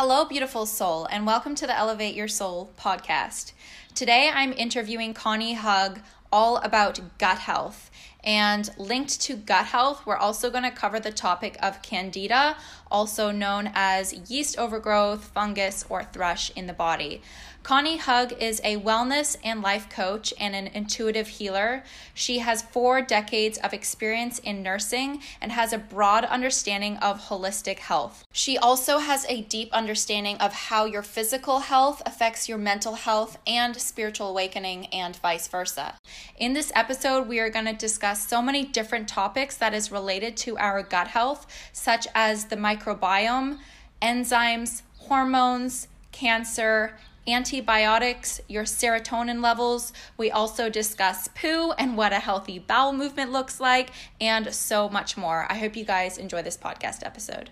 Hello, beautiful soul, and welcome to the Elevate Your Soul podcast. Today, I'm interviewing Conny Hug all about gut health. And linked to gut health, we're also going to cover the topic of Candida, also known as yeast overgrowth, fungus, or thrush in the body. Conny Hug is a wellness and life coach and an intuitive healer. She has 4 decades of experience in nursing and has a broad understanding of holistic health. She also has a deep understanding of how your physical health affects your mental health and spiritual awakening and vice versa. In this episode, we are going to discuss so many different topics that is related to our gut health, such as the microbiome, enzymes, hormones, cancer, antibiotics, your serotonin levels. We also discuss poo and what a healthy bowel movement looks like, and so much more. I hope you guys enjoy this podcast episode.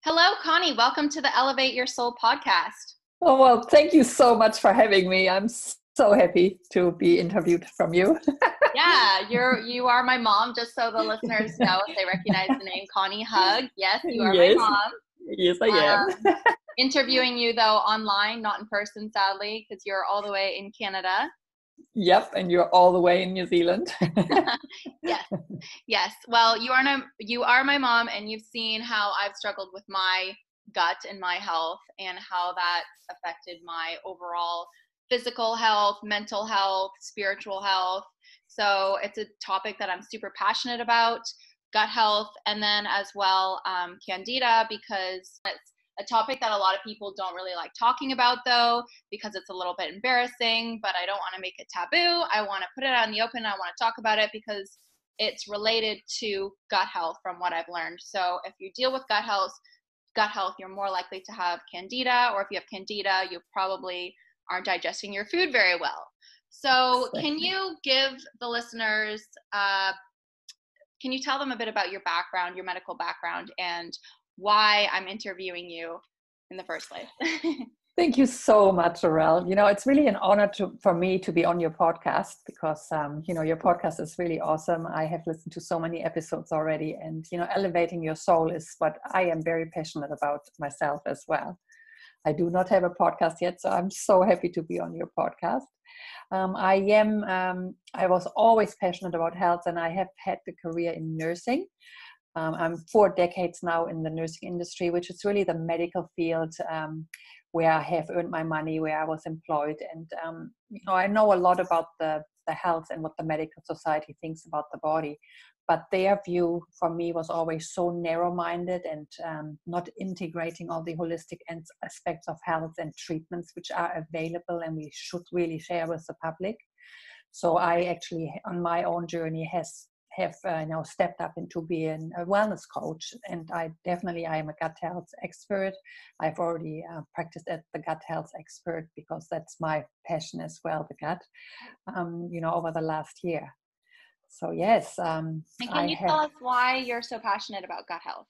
Hello, Conny. Welcome to the Elevate Your Soul podcast. Oh, well, thank you so much for having me. I'm so happy to be interviewed from you. Yeah, you are my mom, just so the listeners know if they recognize the name Conny Hug. Yes, you are my mom. Yes, I am. Interviewing you, though, online, not in person, sadly, because you're all the way in Canada. Yep, and you're all the way in New Zealand. Yes. Well, you are my mom, and you've seen how I've struggled with my gut and my health, and how that affected my overall physical health, mental health, spiritual health. So it's a topic that I'm super passionate about, gut health, and then as well Candida, because it's a topic that a lot of people don't really like talking about, though, because it's a little bit embarrassing, but I don't want to make it taboo. I want to put it out in the open. I want to talk about it because it's related to gut health from what I've learned. So if you deal with gut health, you're more likely to have Candida, or if you have Candida, you probably aren't digesting your food very well. So can you give the listeners, can you tell them a bit about your background, your medical background, and why I'm interviewing you in the first place? Thank you so much, Aurel. It's really an honor for me to be on your podcast because, your podcast is really awesome. I have listened to so many episodes already, and, elevating your soul is what I am very passionate about myself as well. I do not have a podcast yet, so I'm so happy to be on your podcast. I was always passionate about health, and I have had a career in nursing. I'm 4 decades now in the nursing industry, which is really the medical field where I have earned my money, where I was employed. And, I know a lot about the health and what the medical society thinks about the body. But their view for me was always so narrow-minded and not integrating all the holistic aspects of health and treatments which are available and we should really share with the public. So I actually, on my own journey, have stepped up into being a wellness coach, and I am a gut health expert. I've already practiced as the gut health expert because that's my passion as well, the gut, over the last year. So yes. And can you tell us why you're so passionate about gut health?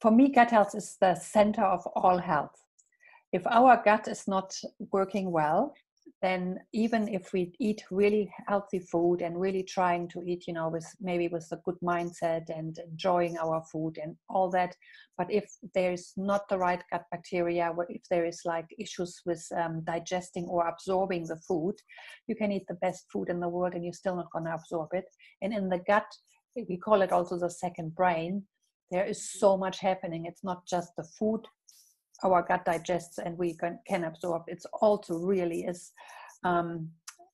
For me, gut health is the center of all health. If our gut is not working well, then even if we eat really healthy food and really trying to eat, with a good mindset and enjoying our food and all that, but if there is not the right gut bacteria, if there is like issues with digesting or absorbing the food, you can eat the best food in the world and you're still not going to absorb it. And in the gut, we call it also the second brain. There is so much happening. It's not just the food our gut digests and we can absorb. It's also really is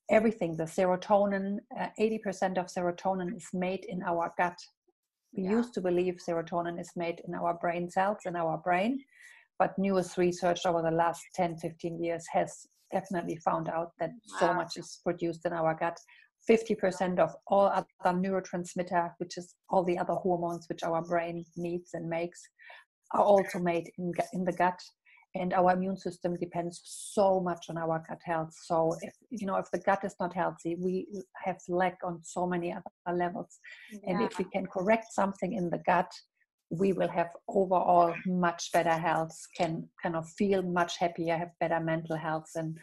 everything. The serotonin, 80% of serotonin is made in our gut. We used to believe serotonin is made in our brain cells, in our brain, but newest research over the last 10, 15 years has definitely found out that so much is produced in our gut. 50% of all other neurotransmitter, which is all the other hormones which our brain needs and makes, are also made in the gut. And our immune system depends so much on our gut health. So if the gut is not healthy, we have lack on so many other levels. And if we can correct something in the gut, we will have overall much better health, can kind of feel much happier, have better mental health, and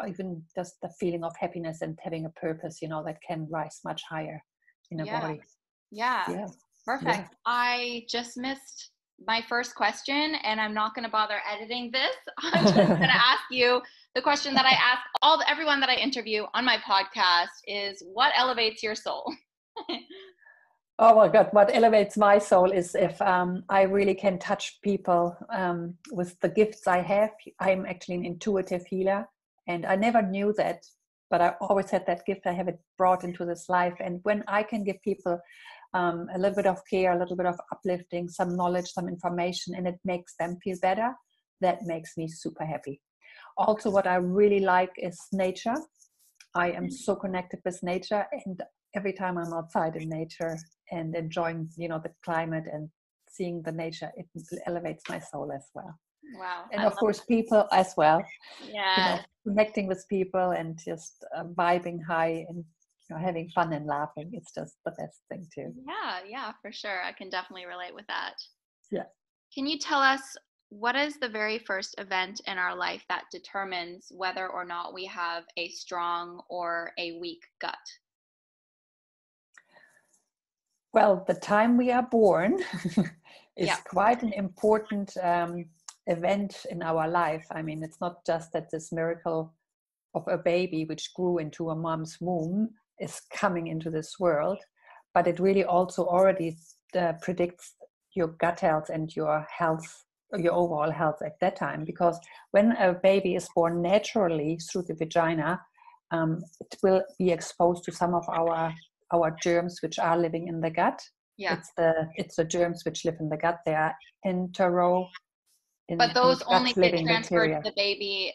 even just the feeling of happiness and having a purpose, that can rise much higher in a body. Yeah. Perfect. Yeah. I just missed my first question, and I'm not going to bother editing this. I'm just going to ask you the question that I ask everyone that I interview on my podcast is, what elevates your soul? Oh my God, what elevates my soul is if I really can touch people with the gifts I have. I'm actually an intuitive healer, and I never knew that, but I always had that gift. I have it brought into this life. And when I can give people a little bit of care, a little bit of uplifting, some knowledge, some information, and it makes them feel better, that makes me super happy. Also, what I really like is nature. I am so connected with nature, and every time I'm outside in nature and enjoying, the climate and seeing the nature, it elevates my soul as well. Wow. And of course, people as well. Yeah. Connecting with people and just vibing high and having fun and laughing. It's just the best thing too. Yeah, for sure. I can definitely relate with that. Yeah. Can you tell us, what is the very first event in our life that determines whether or not we have a strong or a weak gut? Well, the time we are born is quite an important event in our life. I mean, it's not just that this miracle of a baby which grew into a mom's womb is coming into this world, but it really also already predicts your gut health and your health, your overall health at that time. Because when a baby is born naturally through the vagina, it will be exposed to some of our germs which are living in the gut. Yeah. It's the germs which live in the gut. They are but those only get transferred bacteria to the baby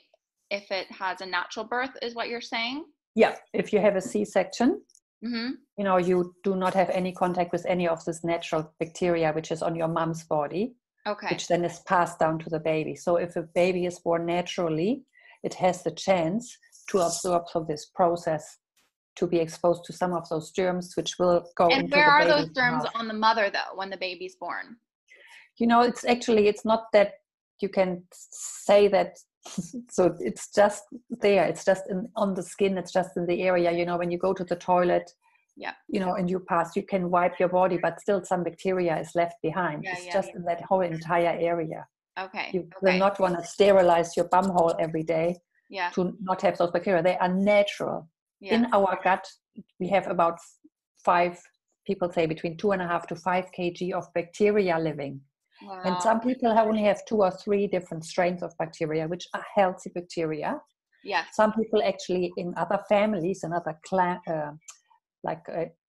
if it has a natural birth, is what you're saying? Yeah. If you have a C-section, mm-hmm. You do not have any contact with any of this natural bacteria which is on your mom's body. Okay. Which then is passed down to the baby. So if a baby is born naturally, it has the chance to absorb from this process, to be exposed to some of those germs which will go into the baby. And where are those germs on the mother, though, when the baby's born? It's not that you can say that. So it's just there. It's just on the skin. It's just in the area. When you go to the toilet, and you pass, you can wipe your body, but still some bacteria is left behind. In that whole entire area. Okay. You will not want to sterilize your bum hole every day to not have those bacteria. They are natural. Yeah. In our gut, we have about 5, people say between 2.5 to 5 kg of bacteria living. Wow. And some people only have 2 or 3 different strains of bacteria, which are healthy bacteria. Yeah. Some people actually in other families and other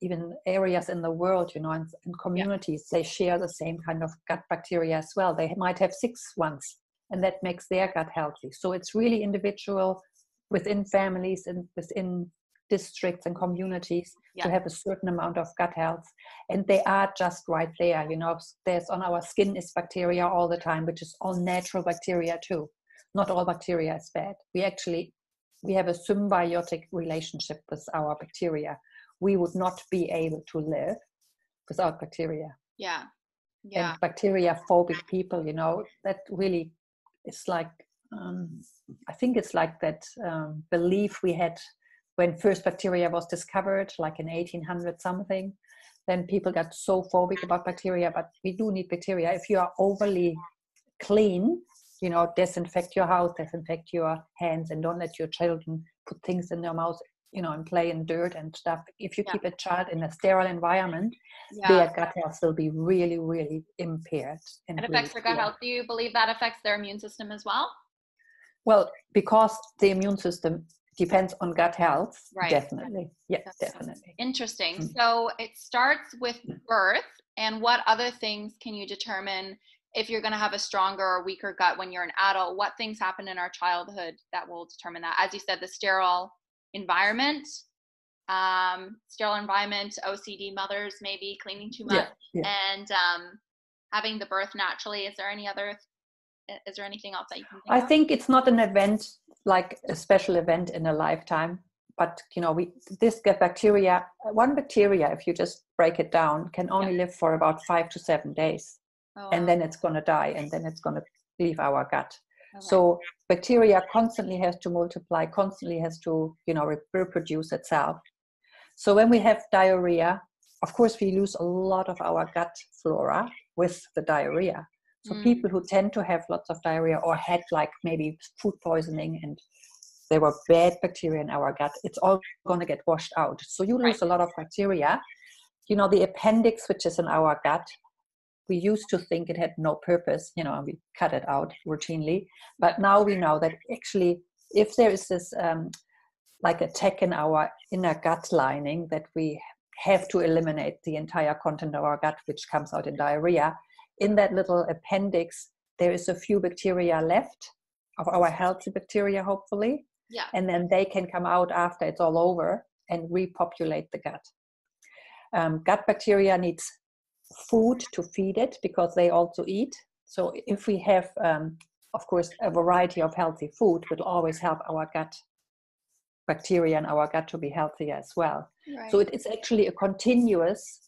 even areas in the world, and communities, they share the same kind of gut bacteria as well. They might have 6 ones, and that makes their gut healthy. So it's really individual within families and within districts and communities to have a certain amount of gut health. And they are just right there. There's on our skin is bacteria all the time, which is all natural bacteria too. Not all bacteria is bad. We have a symbiotic relationship with our bacteria. We would not be able to live without bacteria. Yeah. And bacteria-phobic people, that really is like, I think it's like that belief we had when first bacteria was discovered, like in 1800 something. Then people got so phobic about bacteria, but we do need bacteria. If you are overly clean, disinfect your house, disinfect your hands, and don't let your children put things in their mouth, and play in dirt and stuff. If you keep a child in a sterile environment, their gut health will be really, really impaired. And it affects their gut health. Do you believe that affects their immune system as well? Well, because the immune system depends on gut health, right. Definitely. Yeah, definitely. Interesting. Mm-hmm. So it starts with birth, and what other things can you determine if you're going to have a stronger or weaker gut when you're an adult? What things happen in our childhood that will determine that? As you said, the sterile environment, OCD mothers maybe cleaning too much, and having the birth naturally. Is there any other Is there anything else that you can think I of? think it's not an event, like a special event in a lifetime, but one bacteria, if you just break it down, can only live for about 5 to 7 days. Oh, And wow. then it's going to die, and then it's going to leave our gut. Okay. So bacteria constantly has to multiply, constantly has to, reproduce itself. So when we have diarrhea, of course, we lose a lot of our gut flora with the diarrhea. So people who tend to have lots of diarrhea or had like maybe food poisoning and there were bad bacteria in our gut, it's all going to get washed out. So you lose a lot of bacteria. The appendix, which is in our gut, we used to think it had no purpose, and we cut it out routinely. But now we know that actually, if there is this like attack in our inner gut lining, that we have to eliminate the entire content of our gut, which comes out in diarrhea. In that little appendix, there is a few bacteria left of our healthy bacteria, hopefully. Yeah. And then they can come out after it's all over and repopulate the gut. Gut bacteria needs food to feed it because they also eat. So if we have, of course, a variety of healthy food, will always help our gut bacteria in our gut to be healthier as well. Right. So it's actually a continuous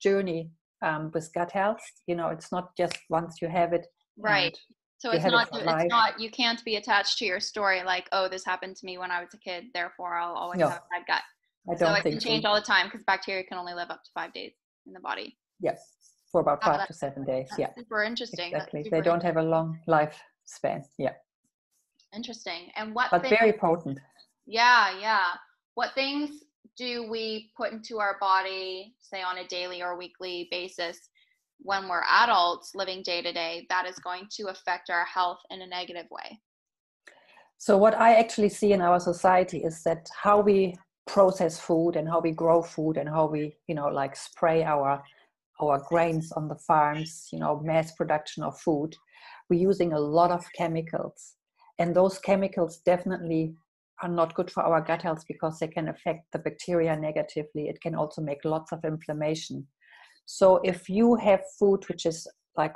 journey with gut health. It's not just once you have it. Right. So it's not, you can't be attached to your story like, oh, this happened to me when I was a kid, therefore I'll always have a bad gut. I don't think it can change all the time because bacteria can only live up to 5 days in the body. Yes, for about 5 to 7 days. That's super interesting. Exactly. They don't have a long lifespan. Yeah. Interesting. And very potent. Yeah. What things do we put into our body, say on a daily or weekly basis, when we're adults living day to day, that is going to affect our health in a negative way? So what I actually see in our society is that how we process food and how we grow food and how we, like spray our grains on the farms, mass production of food, we're using a lot of chemicals. And those chemicals definitely are not good for our gut health because they can affect the bacteria negatively. It can also make lots of inflammation. So if you have food which is like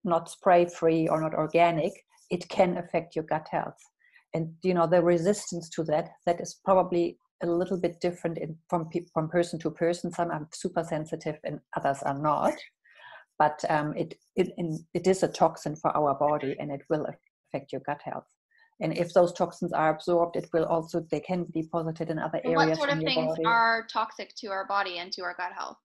not spray-free or not organic, it can affect your gut health. And, the resistance to that is probably a little bit different from person to person. Some are super sensitive and others are not. But it is a toxin for our body and it will affect your gut health. And if those toxins are absorbed, they can be deposited in other areas. What sort of things are toxic to our body and to our gut health?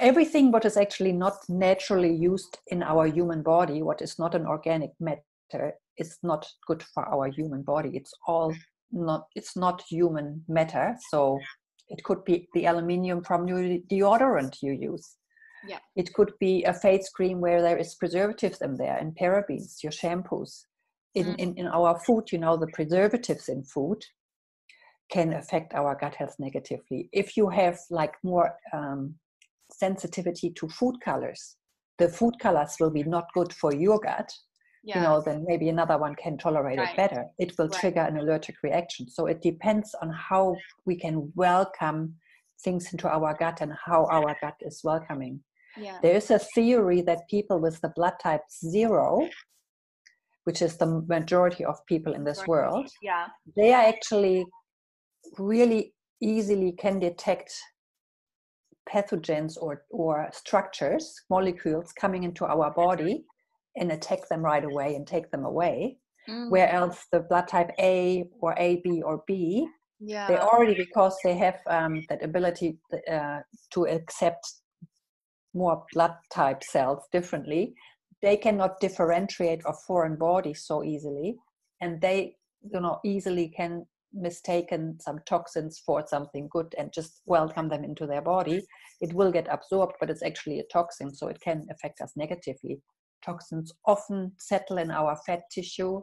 Everything what is actually not naturally used in our human body, what is not an organic matter, is not good for our human body. It's not human matter. So it could be the aluminium from your deodorant you use. Yeah. It could be a face cream where there is preservatives in there and parabens, your shampoos. In our food, the preservatives in food can affect our gut health negatively. If you have like more sensitivity to food colors, the food colors will be not good for your gut. Then maybe another one can tolerate it better. It will trigger an allergic reaction. So it depends on how we can welcome things into our gut and how our gut is welcoming. Yeah. There is a theory that people with the blood type 0, which is the majority of people in this world, they are actually really easily can detect pathogens or structures, molecules coming into our body and attack them right away and take them away. Whereas the blood type A or AB or B, they already, because they have that ability to accept more blood type cells differently, they cannot differentiate of foreign bodies so easily, and they easily can mistaken some toxins for something good and just welcome them into their body. It will get absorbed, but it's actually a toxin, so it can affect us negatively. Toxins often settle in our fat tissue,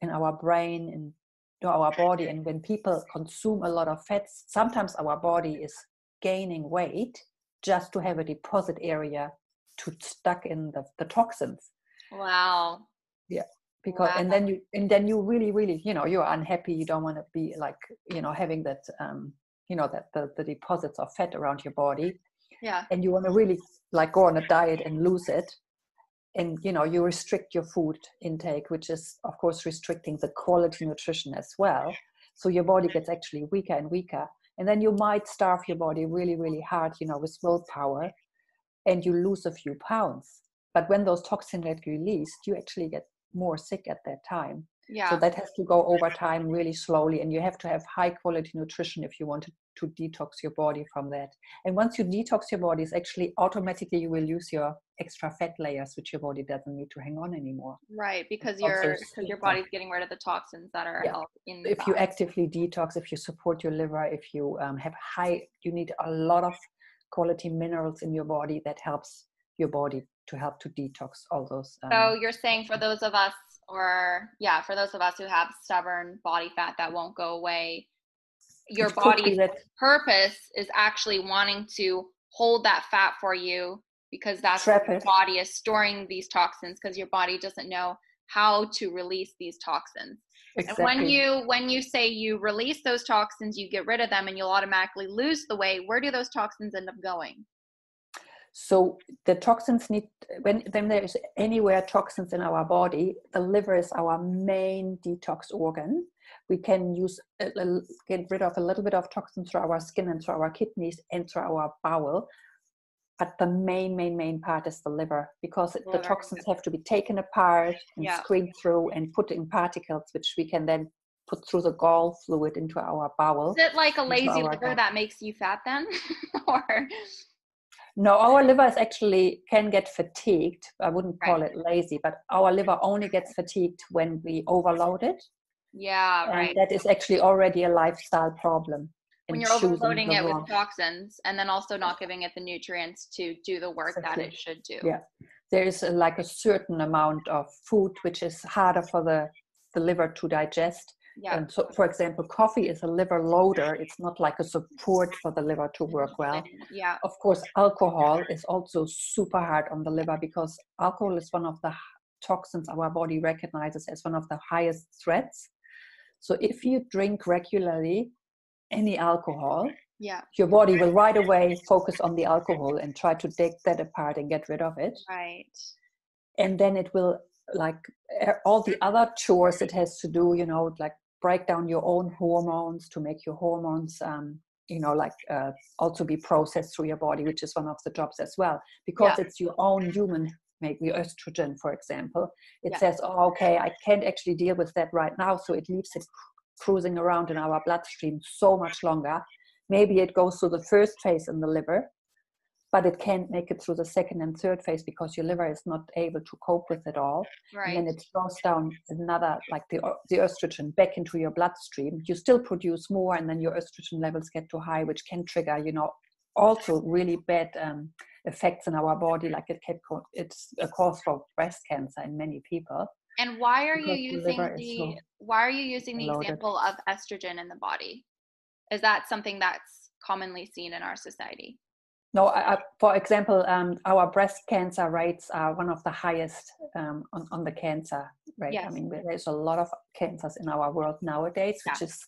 in our brain, into our body, and when people consume a lot of fats, sometimes our body is gaining weight just to have a deposit area to stuck in the toxins. Wow. Yeah. Because and then you really you're unhappy. You don't want to be like having that that the deposits of fat around your body. Yeah. And you want to really like go on a diet and lose it. and you restrict your food intake, which is of course restricting the quality nutrition as well. So your body gets actually weaker and weaker, and then you might starve your body really, really hard, with willpower, and you lose a few pounds. But when those toxins get released, you actually get more sick at that time. Yeah. So that has to go over time really slowly, and you have to have high quality nutrition if you want to detox your body from that. And once you detox your body, it's actually automatically you will lose your extra fat layers, which your body doesn't need to hang on anymore. Right, because your body's getting rid of the toxins that are in if you actively detox, if you support your liver, if you you need a lot of quality minerals in your body that helps your body to help to detox all those. So you're saying for those of us who have stubborn body fat that won't go away, your body's purpose is actually wanting to hold that fat for you, because that's what your body is storing these toxins, because your body doesn't know how to release these toxins. Exactly. And when you say you release those toxins, you get rid of them and you'll automatically lose the weight, where do those toxins end up going? So the toxins when there is anywhere toxins in our body, the liver is our main detox organ. We can get rid of a little bit of toxins through our skin and through our kidneys and through our bowel. But the main part is the liver, because the toxins have to be taken apart and screened through and put in particles, which we can then put through the gall fluid into our bowel. Is it like a lazy liver that makes you fat then? Or... No, our liver can get fatigued. I wouldn't call it lazy, but our liver only gets fatigued when we overload it. Yeah, right. And that is actually already a lifestyle problem. When you're overloading it with toxins and then also not giving it the nutrients to do the work that it should do. Yeah, there is a certain amount of food which is harder for the liver to digest. Yeah. And so, for example, coffee is a liver loader. It's not like a support for the liver to work well. Yeah. Of course, alcohol is also super hard on the liver, because alcohol is one of the toxins our body recognizes as one of the highest threats. So if you drink regularly any alcohol, your body will right away focus on the alcohol and try to take that apart and get rid of it. Right. And then it will, like all the other chores it has to do, like break down your own hormones to make your hormones, also be processed through your body, which is one of the jobs as well, because it's your own human, maybe estrogen, for example. It says, oh, okay, I can't actually deal with that right now. So it leaves it cruising around in our bloodstream so much longer. Maybe it goes through the first phase in the liver, but it can't make it through the second and third phase because your liver is not able to cope with it all. Right. And then it throws down another, like the estrogen back into your bloodstream. You still produce more, and then your estrogen levels get too high, which can trigger, also really bad effects in our body. Like it's a cause for breast cancer in many people. And why are you using the example of estrogen in the body? Is that something that's commonly seen in our society? No, for example, our breast cancer rates are one of the highest on the cancer rate. Yes. I mean, there's a lot of cancers in our world nowadays, which is,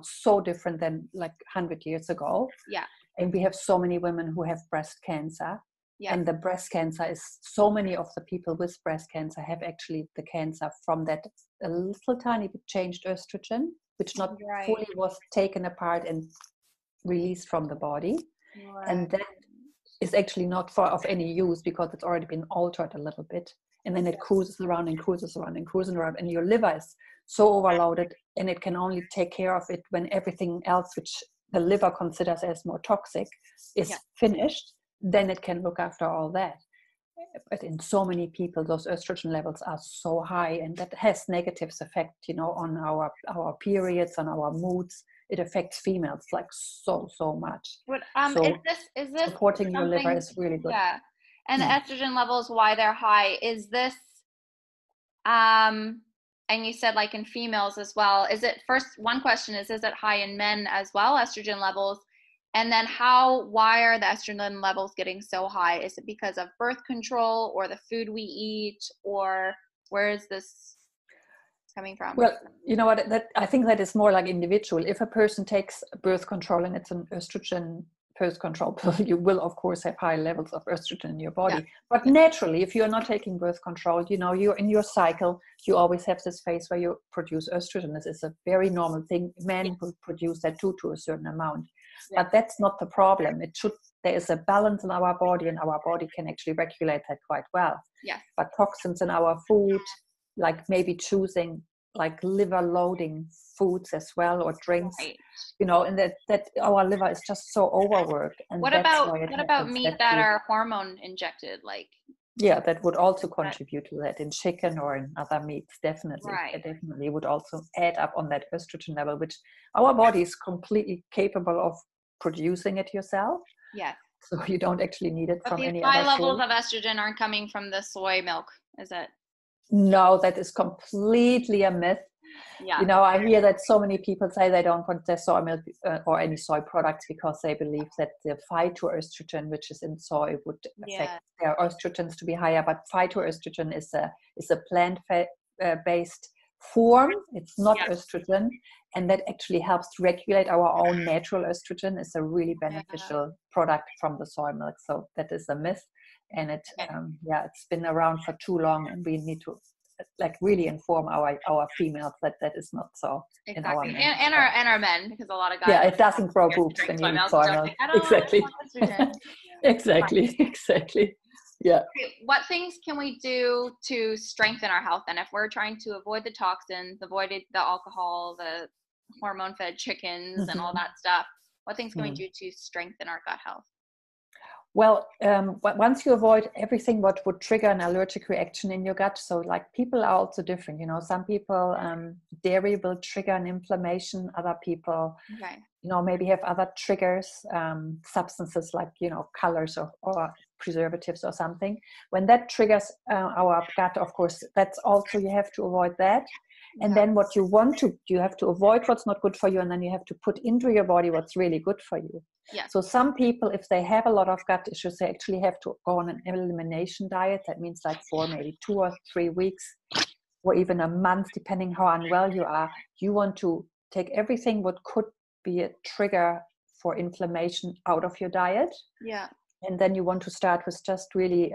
so different than like 100 years ago. Yeah. And we have so many women who have breast cancer. Yeah. And the breast cancer is, so many of the people with breast cancer have actually the cancer from that a little tiny bit changed estrogen, which not fully was taken apart and released from the body. Right. And that is actually not of any use because it's already been altered a little bit. And then it cruises around and cruises around and cruises around. And your liver is so overloaded, and it can only take care of it when everything else, which the liver considers as more toxic, is finished. Then it can look after all that. But in so many people, those estrogen levels are so high, and that has negative effect, on our periods, on our moods. It affects females like so much. But is this supporting your liver is really good. Yeah, and the estrogen levels, why they're high, is this and you said like in females as well. Is it, first, one question is it high in men as well, estrogen levels? And then why are the estrogen levels getting so high? Is it because of birth control or the food we eat, or where is this coming from? Well, you know what, I think that is more like individual. If a person takes birth control and it's an estrogen birth control pill, you will of course have high levels of estrogen in your body. Yeah. But naturally, if you're not taking birth control, you're in your cycle, you always have this phase where you produce estrogen. This is a very normal thing. Men will produce that too, to a certain amount. Yeah. But that's not the problem. There is a balance in our body, and our body can actually regulate that quite well. Yeah. But toxins in our food, like maybe choosing like liver loading foods as well, or drinks, right. And that our liver is just so overworked. And what about meat that are hormone injected, like? Yeah, that would also contribute to that in chicken or in other meats. Definitely. Right. It definitely would also add up on that estrogen level, which our body is completely capable of producing it yourself. Yeah. So you don't actually need it from any other source. High levels source. of estrogen aren't coming from the soy milk, is it? No, that is completely a myth. Yeah. I hear that so many people say they don't want their soy milk or any soy products because they believe that the phytoestrogen, which is in soy, would affect their estrogens to be higher. But phytoestrogen is a plant-based form. It's not estrogen, and that actually helps to regulate our own natural estrogen. It's a really beneficial product from the soy milk. So that is a myth, and it's been around for too long, and we need to really inform our females that is not so. Exactly. In our men, and our men, because a lot of guys it doesn't grow boobs when you eat soy milk. Exactly. Yeah. Okay, what things can we do to strengthen our health? And if we're trying to avoid the toxins, avoid the alcohol, the hormone fed chickens and all that stuff, what things can we do to strengthen our gut health? Well, once you avoid everything what would trigger an allergic reaction in your gut, so like people are also different, some people, dairy will trigger an inflammation, other people, maybe have other triggers, substances like, colors or preservatives or something. When that triggers our gut, of course, that's also, you have to avoid that. And then what you have to avoid what's not good for you, and then you have to put into your body what's really good for you. Yeah. So some people, if they have a lot of gut issues, they actually have to go on an elimination diet. That means like for maybe 2 or 3 weeks or even a month, depending how unwell you are. You want to take everything what could be a trigger for inflammation out of your diet. Yeah. And then you want to start with just really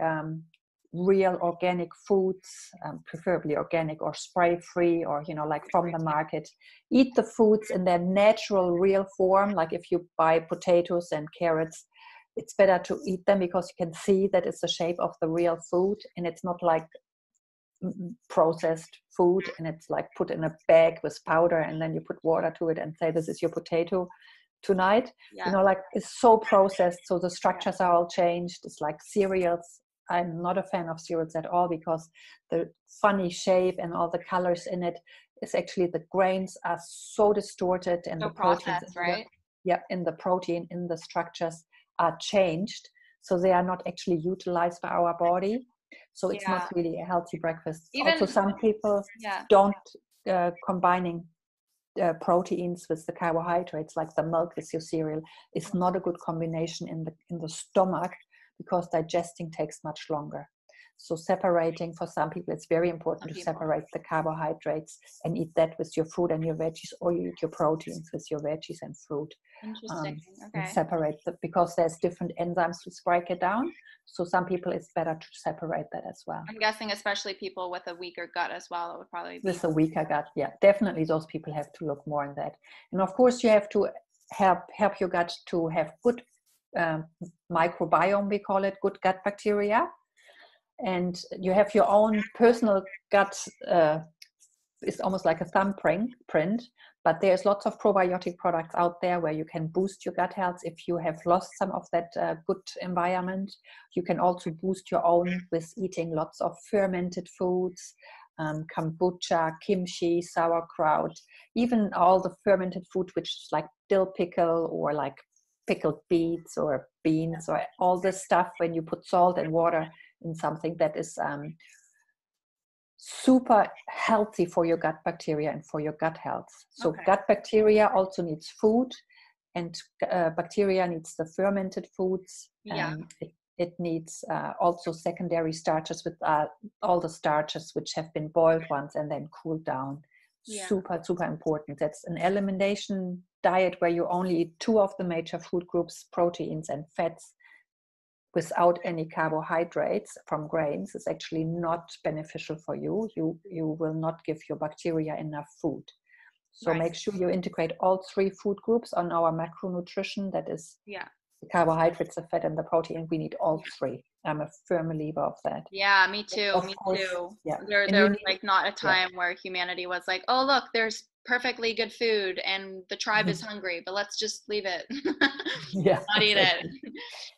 real organic foods, preferably organic or spray-free, or like from the market. Eat the foods in their natural, real form. Like if you buy potatoes and carrots, it's better to eat them because you can see that it's the shape of the real food, and it's not like processed food and it's like put in a bag with powder and then you put water to it and say this is your potato tonight. It's so processed, so the structures are all changed. It's like cereals. I'm not a fan of cereals at all because the funny shape and all the colors in it is actually, the grains are so distorted, and the proteins, in the protein, in the structures are changed. So they are not actually utilized by our body. So it's not really a healthy breakfast. Also, some people don't combining proteins with the carbohydrates, like the milk with your cereal, is not a good combination in the stomach, because digesting takes much longer. So separating, for some people, it's very important to separate the carbohydrates and eat that with your fruit and your veggies, or you eat your proteins with your veggies and fruit. Interesting. And separate because there's different enzymes to break it down. So some people, it's better to separate that as well. I'm guessing especially people with a weaker gut as well, it would probably be. With a weaker gut, definitely those people have to look more in that. And of course, you have to help your gut to have good microbiome, we call it, good gut bacteria. And you have your own personal gut, it's almost like a thumbprint, but there's lots of probiotic products out there where you can boost your gut health if you have lost some of that good environment. You can also boost your own with eating lots of fermented foods, kombucha, kimchi, sauerkraut, even all the fermented food, which is like dill pickle or like pickled beets or beans, or all this stuff. When you put salt and water in something, that is super healthy for your gut bacteria and for your gut health. So gut bacteria also needs food, and bacteria needs the fermented foods. It needs also secondary starches with all the starches which have been boiled once and then cooled down. Super important. That's an elimination diet where you only eat two of the major food groups, proteins and fats, without any carbohydrates from grains, is actually not beneficial for you. You will not give your bacteria enough food. So make sure you integrate all three food groups on our macronutrition. That is the carbohydrates, the fat, and the protein. We need all three. I'm a firm believer of that. Yeah, me too. Of Me course, too. yeah. There was like not a time where humanity was like, oh, look, there's perfectly good food and the tribe is hungry, but let's just leave it. Yeah, not eat it.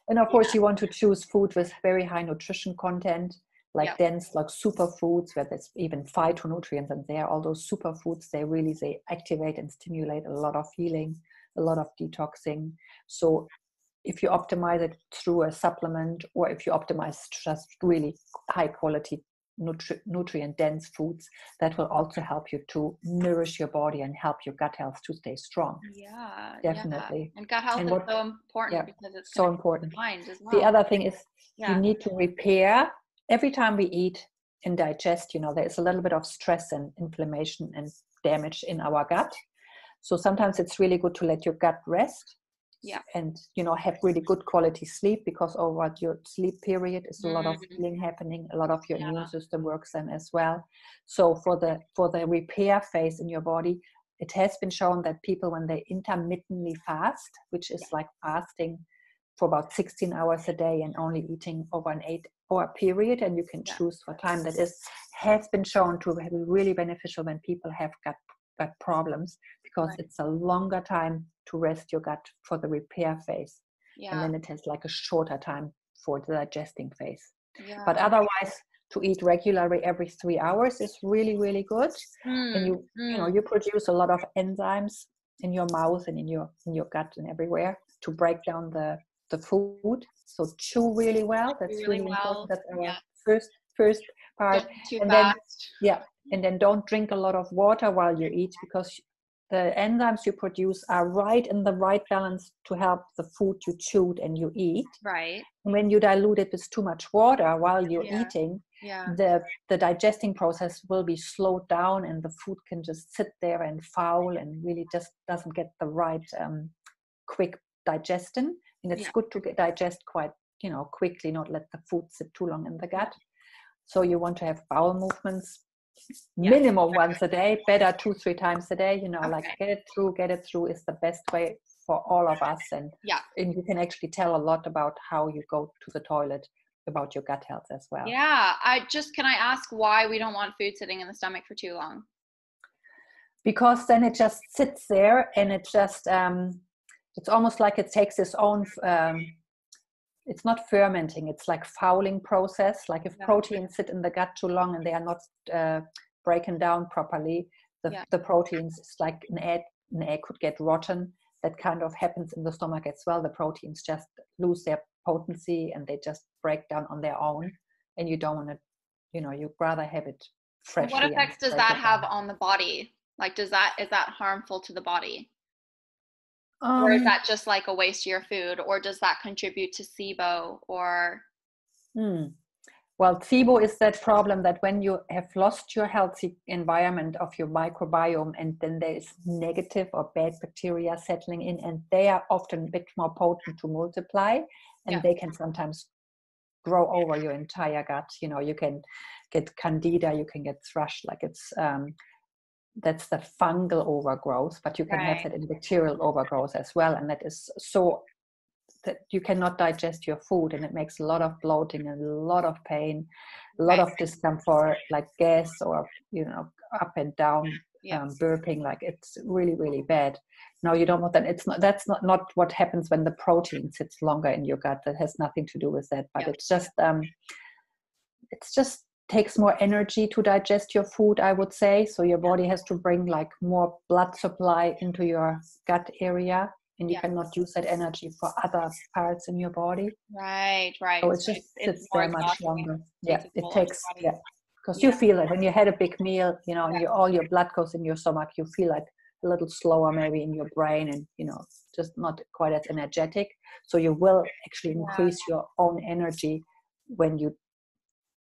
And of course, you want to choose food with very high nutrition content, like dense, like superfoods, where there's even phytonutrients in there. All those superfoods, they activate and stimulate a lot of healing, a lot of detoxing. So if you optimize it through a supplement, or if you optimize just really high quality nutrient dense foods, that will also help you to nourish your body and help your gut health to stay strong. Yeah, definitely. And gut health is so important because it's so important. The mind as well. The other thing is you need to repair. Every time we eat and digest, there's a little bit of stress and inflammation and damage in our gut. So sometimes it's really good to let your gut rest. And have really good quality sleep, because over your sleep period is a lot of healing happening. A lot of your immune system works then as well. So for the repair phase in your body, it has been shown that people, when they intermittently fast, which is like fasting for about 16 hours a day and only eating over an 8-hour period, and you can choose what time that is, has been shown to be really beneficial when people have gut problems, because it's a longer time to rest your gut for the repair phase. And then it has like a shorter time for the digesting phase. But otherwise, to eat regularly every 3 hours is really, really good. And you produce a lot of enzymes in your mouth and in your gut and everywhere to break down the food. So chew really well. That's really important. That's our first part. And then and then don't drink a lot of water while you eat, because the enzymes you produce are right in the right balance to help the food you chewed and you eat. Right. And when you dilute it with too much water while you're eating, the digesting process will be slowed down, and the food can just sit there and foul and really just doesn't get the right quick digestion. And it's good to digest quite quickly, not let the food sit too long in the gut. So you want to have bowel movements minimum once a day, better 2-3 times a day, like get it through is the best way for all of us. And you can actually tell a lot about how you go to the toilet, about your gut health as well. Can I ask why we don't want food sitting in the stomach for too long? Because then it just sits there, and it just it's almost like it takes its own it's not fermenting, it's like fouling process. Like if proteins sit in the gut too long and they are not broken down properly, the proteins, it's like an egg could get rotten. That kind of happens in the stomach as well. The proteins just lose their potency and they just break down on their own, and you don't want to, you'd rather have it freshly. What effects does that have on the body? Like, is that harmful to the body? Or is that just like a waste of your food? Or does that contribute to SIBO or? Well, SIBO is that problem that when you have lost your healthy environment of your microbiome, and then there is negative or bad bacteria settling in, and they are often a bit more potent to multiply, and they can sometimes grow over your entire gut. You can get candida, you can get thrush, like it's that's the fungal overgrowth, but you can have that in bacterial overgrowth as well, and that is so that you cannot digest your food, and it makes a lot of bloating and a lot of pain, a lot of discomfort, like gas or up and down burping. Like it's really, really bad. No, you don't want that. That's not what happens when the protein sits longer in your gut. That has nothing to do with that, but it's just takes more energy to digest your food, I would say. So your body has to bring like more blood supply into your gut area, and you cannot use that energy for other parts in your body. Right. So it just sits there much longer. It takes, because you feel it when you had a big meal, and all your blood goes in your stomach, you feel like a little slower maybe in your brain, and just not quite as energetic. So you will actually increase your own energy when you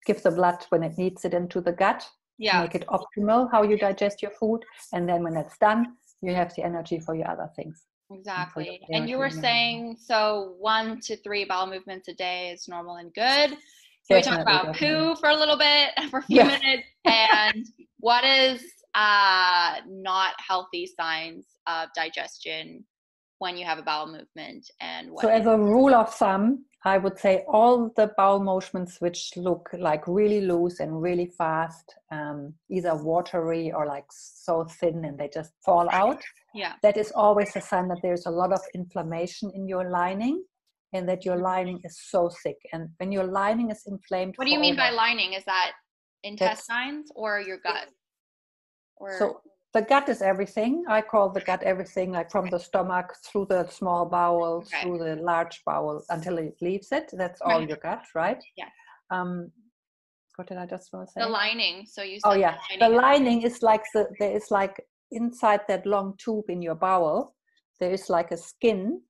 give the blood when it needs it into the gut to make it optimal how you digest your food. And then when it's done, you have the energy for your other things. Exactly. And you were saying, so 1 to 3 bowel movements a day is normal and good. Can we talk about poo for a little bit, for a few minutes? And what is not healthy signs of digestion when you have a bowel movement? And what? So as a rule of thumb, I would say all the bowel movements which look like really loose and really fast, either watery or like so thin and they just fall out. Yeah. That is always a sign that there's a lot of inflammation in your lining and that your lining is so thick. And when your lining is inflamed. What do you mean by lining? Is that intestines or your gut? Or... So the gut is everything. I call the gut everything, like from the stomach through the small bowel, through the large bowel until it leaves it. That's all your gut, right? Yeah. What did I just want to say? The lining. So you said the lining is like there is like inside that long tube in your bowel, there is like a skin,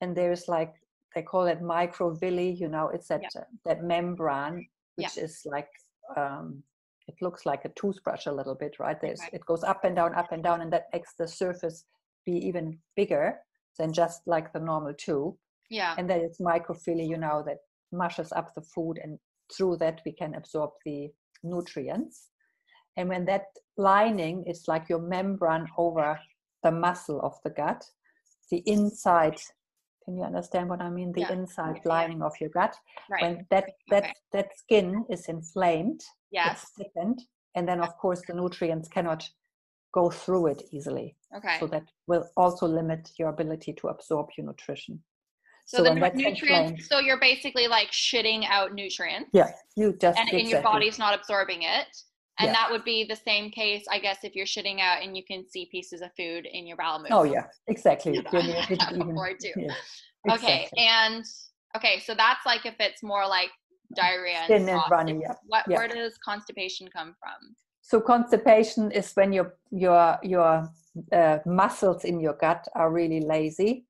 and there is like, they call it microvilli, you know, it's that that membrane, which is like it looks like a toothbrush a little bit, right? It goes up and down, and that makes the surface be even bigger than just like the normal tube. Yeah. And then it's microvilli, you know, that mushes up the food, and through that we can absorb the nutrients. And when that lining is like your membrane over the muscle of the gut, the inside, can you understand what I mean? The inside lining of your gut, when that skin is inflamed, it's thickened, and then of course the nutrients cannot go through it easily. Okay. So that will also limit your ability to absorb your nutrition. So the nutrients, so you're basically like shitting out nutrients. Yeah, you just and your body's not absorbing it. And that would be the same case, I guess, if you're shitting out and you can see pieces of food in your bowel movement. Oh yeah, exactly. Before too. Okay, and so that's like if it's more like diarrhea and runny. Where does constipation come from? So constipation is when your muscles in your gut are really lazy,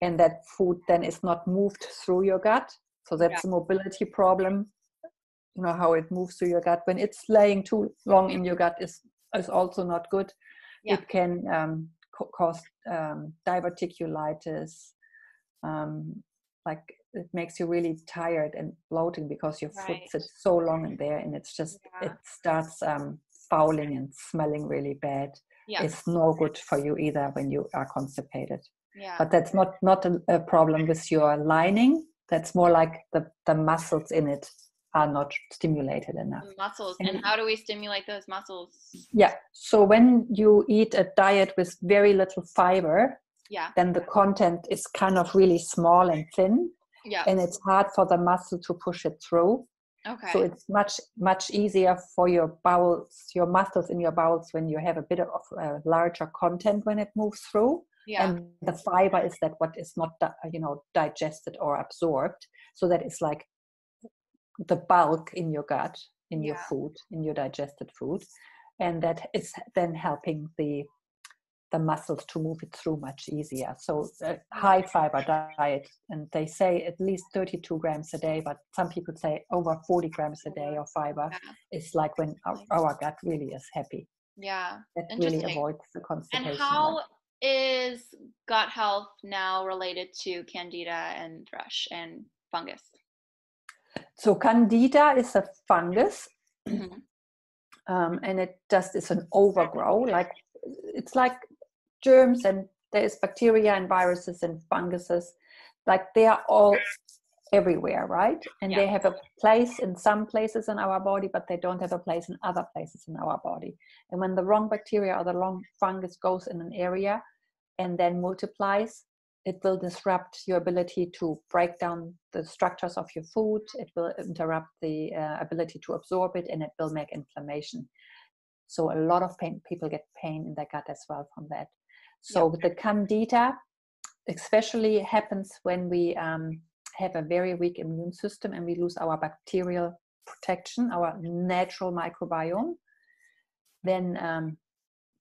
and that food then is not moved through your gut. So that's a mobility problem. You know how it moves through your gut. When it's laying too long in your gut is also not good. It can cause diverticulitis. Like it makes you really tired and bloating because your foot sits so long in there, and it's just it starts fouling and smelling really bad. It's no good for you either when you are constipated. But that's not a problem with your lining. That's more like the muscles in it are not stimulated enough. Muscles. And how do we stimulate those muscles? Yeah. So when you eat a diet with very little fiber, then the content is kind of really small and thin. Yeah. And it's hard for the muscle to push it through. Okay. So it's much easier for your bowels, your muscles in your bowels, when you have a bit of larger content when it moves through. Yeah. And the fiber is that what is not digested or absorbed. So that is like the bulk in your gut, in your food, in your digested food, and that is then helping the muscles to move it through much easier. So high fiber diet, and they say at least 32 grams a day, but some people say over 40 grams a day of fiber is like when our gut really is happy. Yeah, that really avoids the constipation. And how is gut health now related to Candida and thrush and fungus? So Candida is a fungus, and it just is an overgrow. Like it's like germs, and there is bacteria and viruses and funguses. Like they are all everywhere, right? And they have a place in some places in our body, but they don't have a place in other places in our body. And when the wrong bacteria or the wrong fungus goes in an area and then multiplies, it will disrupt your ability to break down the structures of your food. It will interrupt the ability to absorb it, and it will make inflammation. So a lot of people get pain in their gut as well from that. So the Candida especially happens when we have a very weak immune system and we lose our bacterial protection, our natural microbiome. Then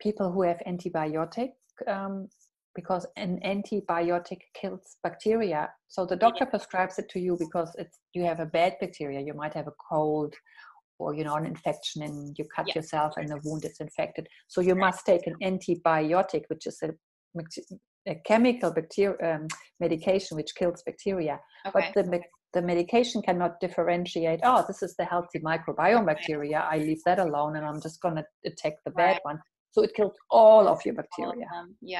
people who have antibiotic, because an antibiotic kills bacteria. So the doctor prescribes it to you because you have a bad bacteria. You might have a cold, or an infection, and you cut yourself and the wound is infected. So you must take an antibiotic, which is a chemical medication which kills bacteria. Okay. But the medication cannot differentiate, oh, this is the healthy microbiome bacteria, I leave that alone and I'm just going to attack the bad one. So it kills all of your bacteria,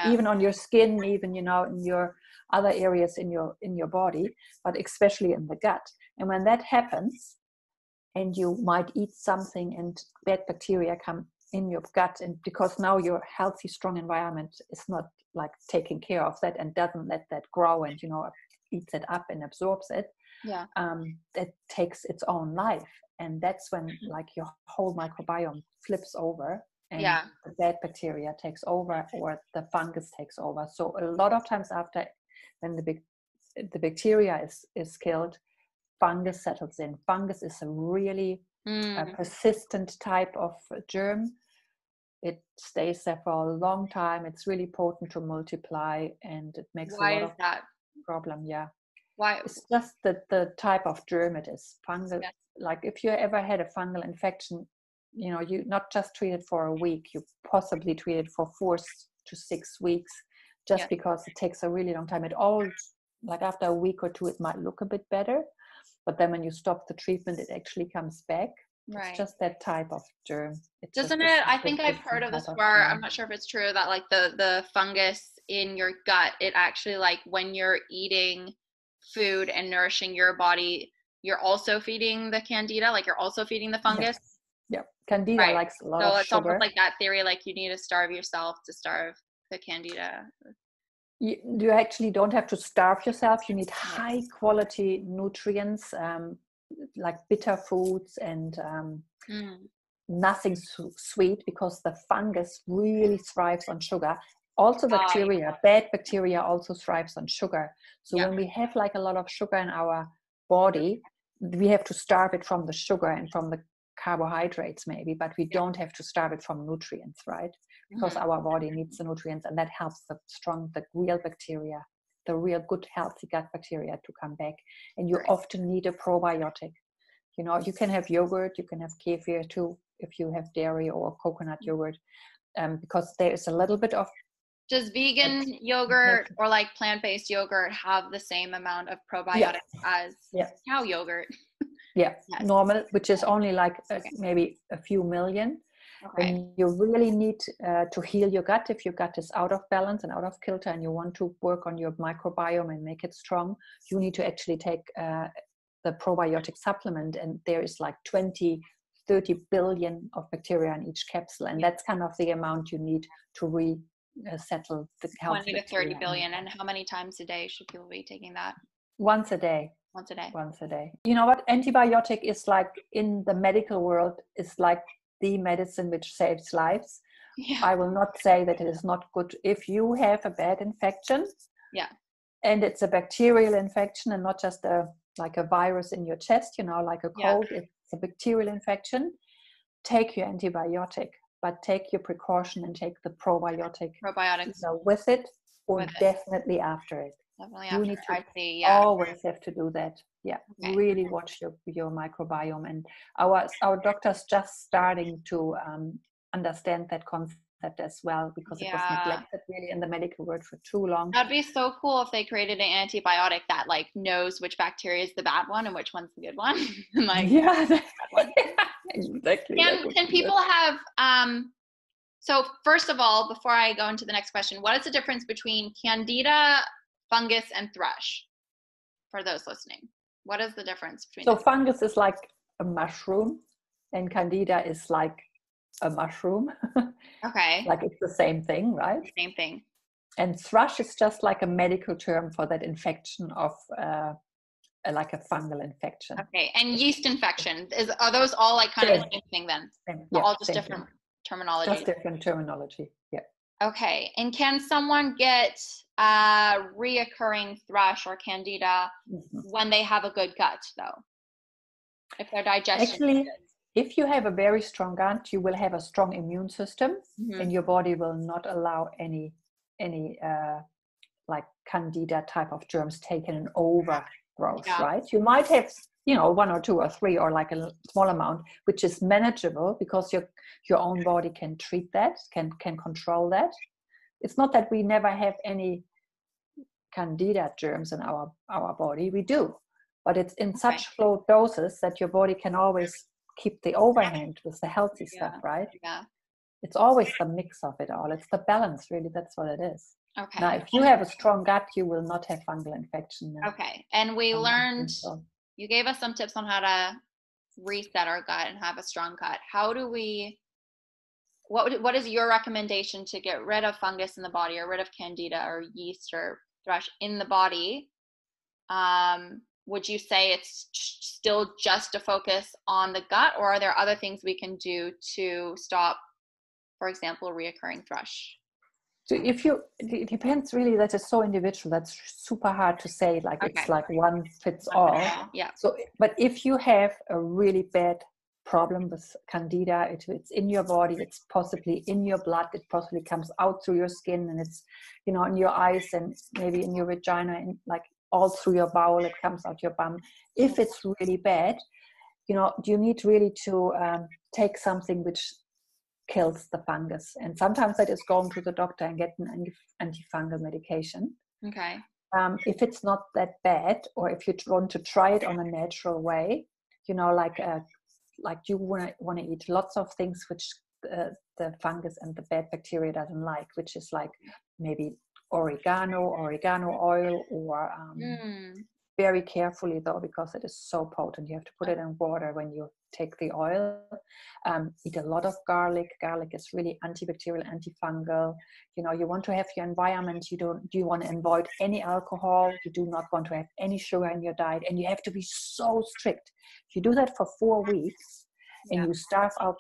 even on your skin, even in your other areas in your body, but especially in the gut. And when that happens, and you might eat something and bad bacteria come in your gut, and because now your healthy, strong environment is not like taking care of that and doesn't let that grow and eats it up and absorbs it, that takes its own life. And that's when like your whole microbiome flips over, and the bad bacteria takes over, or the fungus takes over. So a lot of times after, when the bacteria is killed, fungus settles in. Fungus is a really persistent type of germ. It stays there for a long time. It's really potent to multiply, and it makes a lot of problem. Why? It's just the type of germ it is. Fungal. Like if you ever had a fungal infection, you not just treat it for a week, you possibly treat it for 4 to 6 weeks, just because it takes a really long time. It all, like after a week or two, it might look a bit better, but then when you stop the treatment, it actually comes back. Right. It's just that type of germ. Doesn't it? I think I've heard of this where I'm not sure if it's true that like the fungus in your gut, it actually, like when you're eating food and nourishing your body, you're also feeding the candida, like you're also feeding the fungus. Yeah, candida likes a lot of sugar. So it's almost like that theory, like you need to starve yourself to starve the candida. You actually don't have to starve yourself. You need high quality nutrients, like bitter foods and nothing sweet, because the fungus really thrives on sugar. Also bacteria, bad bacteria also thrives on sugar. So when we have like a lot of sugar in our body, we have to starve it from the sugar and from the carbohydrates maybe, but we don't have to starve it from nutrients, right? Because our body needs the nutrients, and that helps the real bacteria, the real good healthy gut bacteria to come back. And you often need a probiotic. You can have yogurt, you can have kefir too if you have dairy, or coconut yogurt, because there is a little bit of. Does vegan yogurt or like plant-based yogurt have the same amount of probiotics as cow yogurt? Normal, which is only like maybe a few million. When you really need to heal your gut, if your gut is out of balance and out of kilter, and you want to work on your microbiome and make it strong, you need to actually take the probiotic supplement, and there is like 20-30 billion of bacteria in each capsule, and that's kind of the amount you need to resettle the health. 20 to 30 billion. And how many times a day should people be taking that? Once a day. Once a day. Once a day. You know what? Antibiotic is like, in the medical world, is like the medicine which saves lives. I will not say that it is not good. If you have a bad infection, and it's a bacterial infection and not just like a virus in your chest, like a cold, it's a bacterial infection, take your antibiotic, but take your precaution and take the probiotics with it, or definitely after it. Definitely you need to always have to do that. Really watch your microbiome, and our doctors just starting to understand that concept as well, because it was neglected really in the medical world for too long. That'd be so cool if they created an antibiotic that like knows which bacteria is the bad one and which one's the good one. Like exactly. Can people have so first of all, before I go into the next question, what is the difference between candida, fungus, and thrush for those listening? What is the difference between them? Fungus is like a mushroom, and candida is like a mushroom. Like it's the same thing, right? Same thing. And thrush is just like a medical term for that infection of like a fungal infection. And yeast infection, are those all like kind of the same thing then? All just different terminology. Just different terminology. Okay. And can someone get reoccurring thrush or candida when they have a good gut, though? If their digestion actually, if you have a very strong gut, you will have a strong immune system, and your body will not allow any like candida type of germs taken an overgrowth, right? You might have 1 or 2 or 3, or like a small amount, which is manageable because your own body can treat that, can control that. It's not that we never have any candida germs in our body. We do, but it's in such low doses that your body can always keep the overhand with the healthy stuff, right? Yeah. It's always the mix of it all. It's the balance, really. That's what it is. Okay. Now, if you have a strong gut, you will not have fungal infection. Okay. And we learned, you gave us some tips on how to reset our gut and have a strong gut. How do we, what is your recommendation to get rid of fungus in the body, or rid of candida or yeast or thrush in the body? Would you say it's still just to focus on the gut, or are there other things we can do to stop, for example, reoccurring thrush? So it depends really. That is so individual. That's super hard to say. Like it's like one fits all. Yeah. So, but if you have a really bad problem with candida, it's in your body. It's possibly in your blood. It possibly comes out through your skin, and it's in your eyes, and maybe in your vagina, and like all through your bowel. It comes out your bum. If it's really bad, you need really to take something which kills the fungus, and sometimes that is going to the doctor and get an antifungal medication. Okay. If it's not that bad, or if you want to try it on a natural way, like you want to eat lots of things which the fungus and the bad bacteria doesn't like, which is like maybe oregano oil, or very carefully though, because it is so potent. You have to put it in water when you take the oil. Eat a lot of garlic. Garlic is really antibacterial, antifungal. You want to have your environment. You want to avoid any alcohol. You do not want to have any sugar in your diet, and you have to be so strict. If you do that for 4 weeks, and you starve out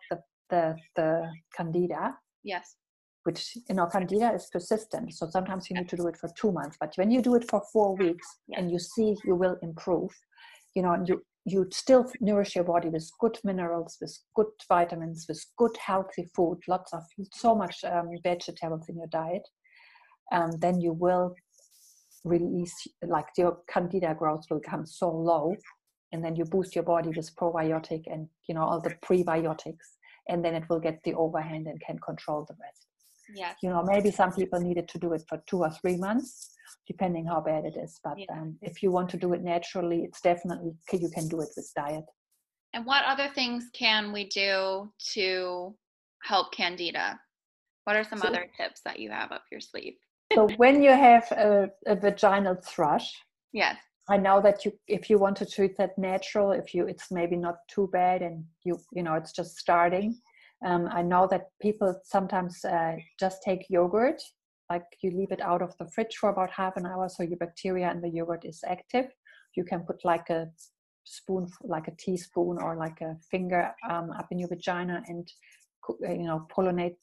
the candida. Yes. Which candida is persistent, so sometimes you need to do it for 2 months. But when you do it for 4 weeks, and you see you will improve, and you still nourish your body with good minerals, with good vitamins, with good healthy food, so much vegetables in your diet, then you will release, like your candida growth will come so low, and then you boost your body with probiotic and all the prebiotics, and then it will get the overhand and can control the rest. Yes. Maybe some people needed to do it for 2 or 3 months, depending how bad it is. But if you want to do it naturally, it's definitely, you can do it with diet. And what other things can we do to help candida? What are some other tips that you have up your sleeve? So when you have a vaginal thrush, yes, I know that if you want to treat that natural, it's maybe not too bad, and it's just starting. I know that people sometimes just take yogurt, like you leave it out of the fridge for about half an hour, so your bacteria in the yogurt is active. You can put like a spoon, like a teaspoon or like a finger up in your vagina, and pollinate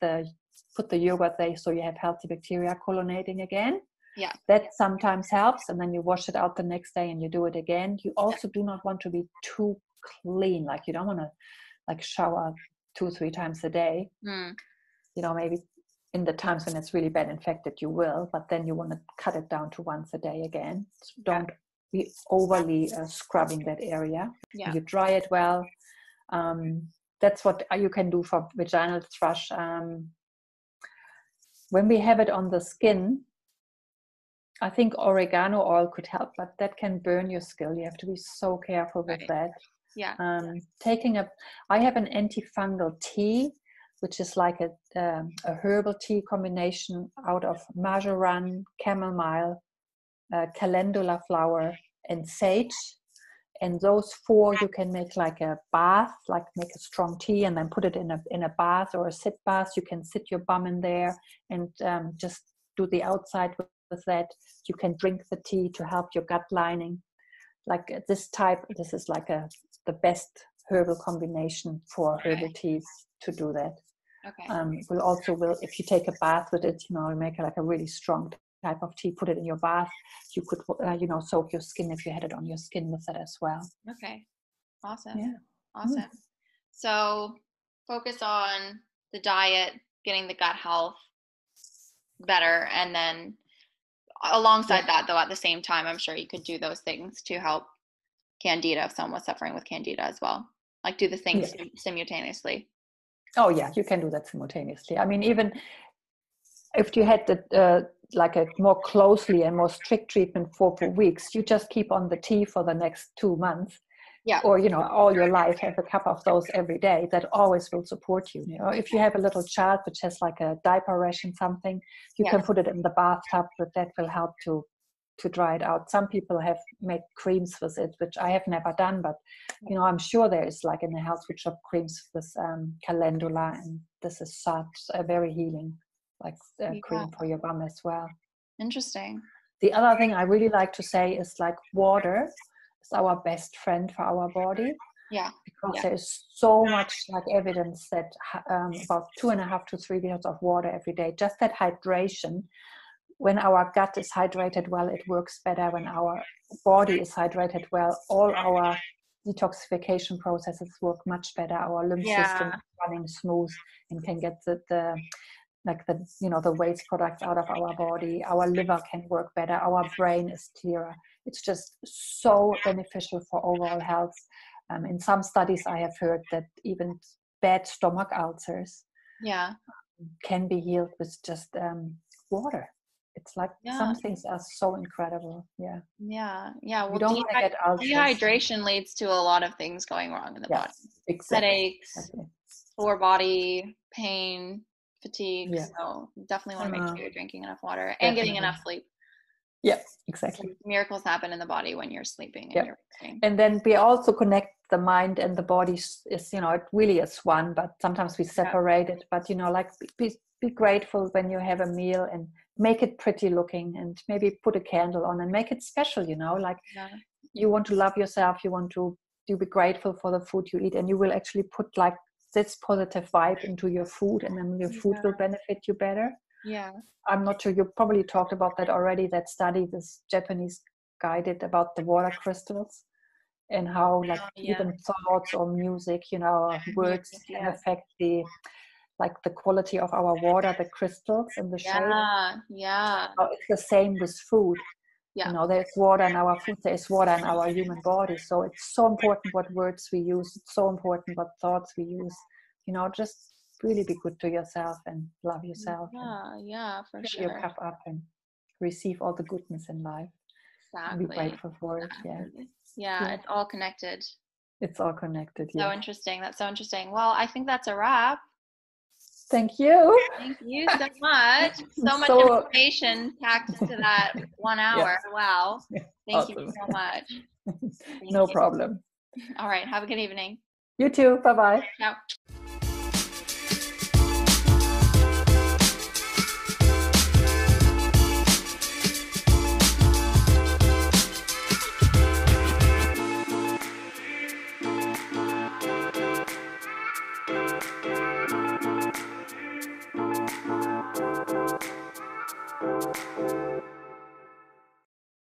put the yogurt there, so you have healthy bacteria pollinating again. Yeah, that sometimes helps, and then you wash it out the next day and you do it again. You also do not want to be too clean, like you don't want to like shower 2-3 times a day. Maybe in the times when it's really bad infected you will, but then you want to cut it down to once a day again. So don't be overly scrubbing that area. You dry it well. That's what you can do for vaginal thrush. When we have it on the skin, I think oregano oil could help, but that can burn your skin. You have to be so careful with that. Yeah. I have an antifungal tea, which is like a herbal tea combination out of marjoram, chamomile, calendula flower, and sage. And those 4 you can make like a bath, like make a strong tea and then put it in a bath or a sit bath. You can sit your bum in there and just do the outside with that. You can drink the tea to help your gut lining. Like this is like the best herbal combination for herbal teas to do that. Okay. If you take a bath with it, you make like a really strong type of tea, put it in your bath. You could, soak your skin if you had it on your skin with that as well. Okay. Awesome. Yeah. Awesome. So focus on the diet, getting the gut health better, and then alongside that, though, at the same time, I'm sure you could do those things to help Candida if someone was suffering with Candida as well? Like do the things simultaneously? Oh yeah, you can do that simultaneously. I mean, even if you had the like a more closely and more strict treatment for 4 weeks, you just keep on the tea for the next 2 months. Yeah. Or, you know, all your life, have a cup of those every day. That always will support you. You know, if you have a little child which has like a diaper rash and something, you can put it in the bathtub, but that will help to dry it out. Some people have made creams with it, which I have never done, but you know, I'm sure there is like in the health food shop creams with calendula, and this is such a very healing like cream for your bum as well. Interesting. The other thing I really like to say is like water is our best friend for our body. Yeah. Because there is so much like evidence that about 2.5 to 3 liters of water every day, just that hydration. When our gut is hydrated well, it works better. When our body is hydrated well, all our detoxification processes work much better. Our lymph system is running smooth and can get the you know, the waste products out of our body. Our liver can work better. Our brain is clearer. It's just so beneficial for overall health. In some studies, I have heard that even bad stomach ulcers can be healed with just water. It's like some things are so incredible. Yeah. Well, you don't want to get ulcers. Dehydration leads to a lot of things going wrong in the body. Exactly. Headaches, sore body, pain, fatigue. So definitely want to make sure you're drinking enough water and getting enough sleep. Yeah, exactly. So miracles happen in the body when you're sleeping and you're resting. And then we also connect the mind and the body is, you know, it really is one, but sometimes we separate it. But, you know, like be grateful when you have a meal and make it pretty looking, and maybe put a candle on and make it special, you know, like you want to love yourself, you be grateful for the food you eat, and you will actually put like this positive vibe into your food, and then your food will benefit you better. I'm not sure, you probably talked about that already, that study this Japanese guy did about the water crystals and how like even thoughts or music, you know, words can affect the quality of our water, the crystals and the shape. So it's the same with food. You know, there's water in our food, there's water in our human body. So it's so important what words we use. It's so important what thoughts we use. You know, just really be good to yourself and love yourself. For sure. Fill your cup up and receive all the goodness in life. Exactly. Be grateful for it. It's all connected. It's all connected. So interesting. That's so interesting. Well, I think that's a wrap. Thank you. Thank you so much. So much information packed into that 1 hour. Wow. Thank you so much. No problem. All right. Have a good evening. You too. Bye-bye. Ciao.